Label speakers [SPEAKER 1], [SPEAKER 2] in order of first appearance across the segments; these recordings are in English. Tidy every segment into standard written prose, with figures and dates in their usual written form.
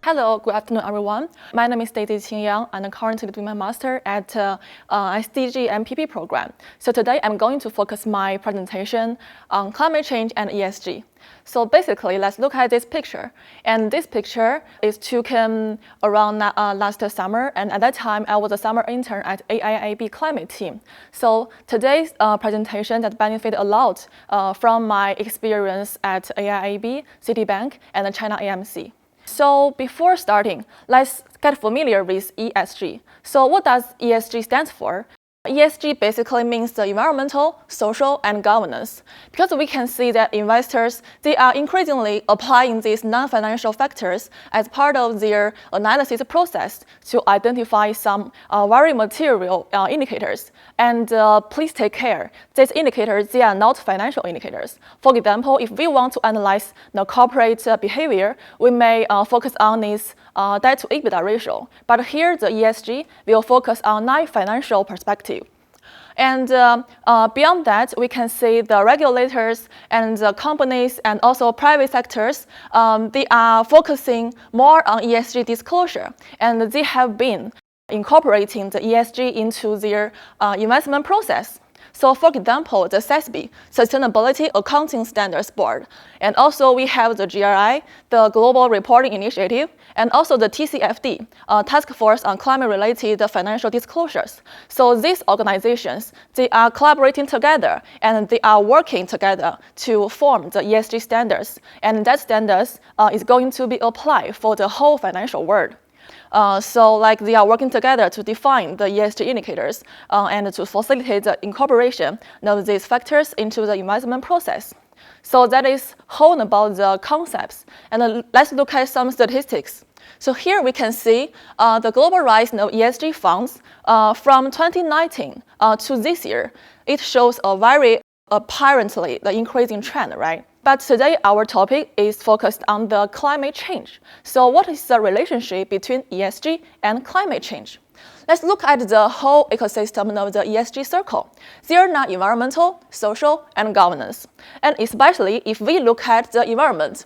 [SPEAKER 1] Hello, good afternoon, everyone. My name is Qing Yang, and I'm currently doing my master at SDG MPP program. So today I'm going to focus my presentation on climate change and ESG. So basically, let's look at this picture. And this picture is taken around last summer, and at that time I was a summer intern at AIIB climate team. So today's presentation that benefited a lot from my experience at AIIB, Citibank, and the China AMC. So before starting, let's get familiar with ESG. So what does ESG stand for? ESG basically means the environmental, social, and governance. Because we can see that investors, they are increasingly applying these non-financial factors as part of their analysis process to identify some very material indicators. And please take care, these indicators, they are not financial indicators. For example, if we want to analyze the corporate behavior, we may focus on this debt to EBITDA ratio. But here, the ESG will focus on non-financial perspective. And beyond that, we can see the regulators and the companies and also private sectors, they are focusing more on ESG disclosure. And they have been incorporating the ESG into their investment process. So for example, the SASB, Sustainability Accounting Standards Board, and also we have the GRI, the Global Reporting Initiative, and also the TCFD, Task Force on Climate-Related Financial Disclosures. So these organizations, they are collaborating together and they are working together to form the ESG standards. And that standards is going to be applied for the whole financial world. So like they are working together to define the ESG indicators and to facilitate the incorporation of these factors into the investment process. So that is whole about the concepts. And let's look at some statistics. So here we can see the global rise of ESG funds from 2019 to this year. It shows a very apparently the increasing trend, right? But today our topic is focused on the climate change. So what is the relationship between ESG and climate change? Let's look at the whole ecosystem of the ESG circle. They are not environmental, social, and governance. And especially if we look at the environment,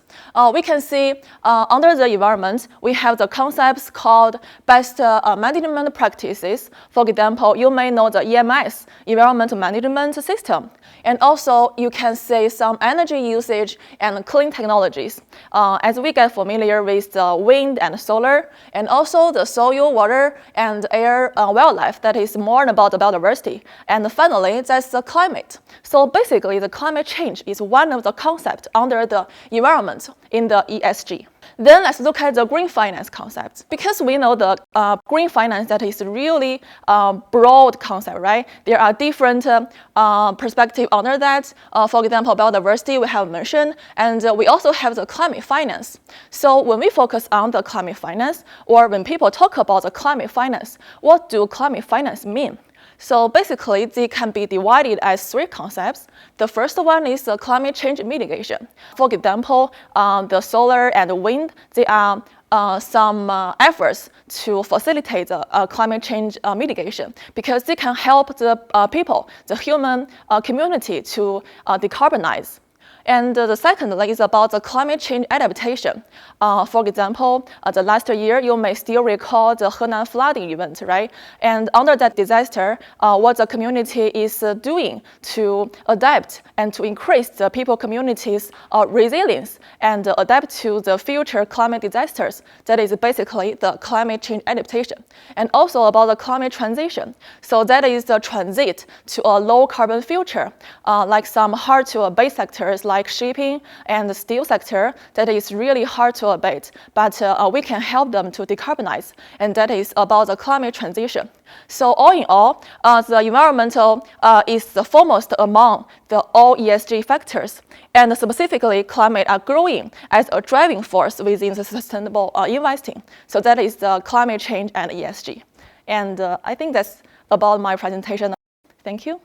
[SPEAKER 1] we can see under the environment, we have the concepts called best management practices. For example, you may know the EMS, Environment Management System. And also, you can see some energy usage and clean technologies. As we get familiar with the wind and solar, and also the soil, water, and air wildlife, that is more about the biodiversity. And finally, that's the climate. So basically, the climate change is one of the concepts under the environment in the ESG. Then let's look at the green finance concept. Because we know the green finance, that is really broad concept, right? There are different perspectives under that. For example, biodiversity we have mentioned, and we also have the climate finance. So when we focus on the climate finance, or when people talk about the climate finance, what do climate finance mean? So basically, they can be divided as three concepts. The first one is the climate change mitigation. For example, the solar and the wind, they are some efforts to facilitate the climate change mitigation because they can help the people, the human community to decarbonize. And the second is about the climate change adaptation. For example, the last year, you may still recall the Henan flooding event, right? And under that disaster, what the community is doing to adapt and to increase the people community's resilience and adapt to the future climate disasters. That is basically the climate change adaptation. And also about the climate transition. So that is the transit to a low carbon future, like some hard to abate sectors like shipping and the steel sector that is really hard to abate, but we can help them to decarbonize, and that is about the climate transition. So all in all, the environmental is the foremost among the all ESG factors, and specifically climate are growing as a driving force within the sustainable investing. So that is the climate change and ESG. And I think that's about my presentation. Thank you.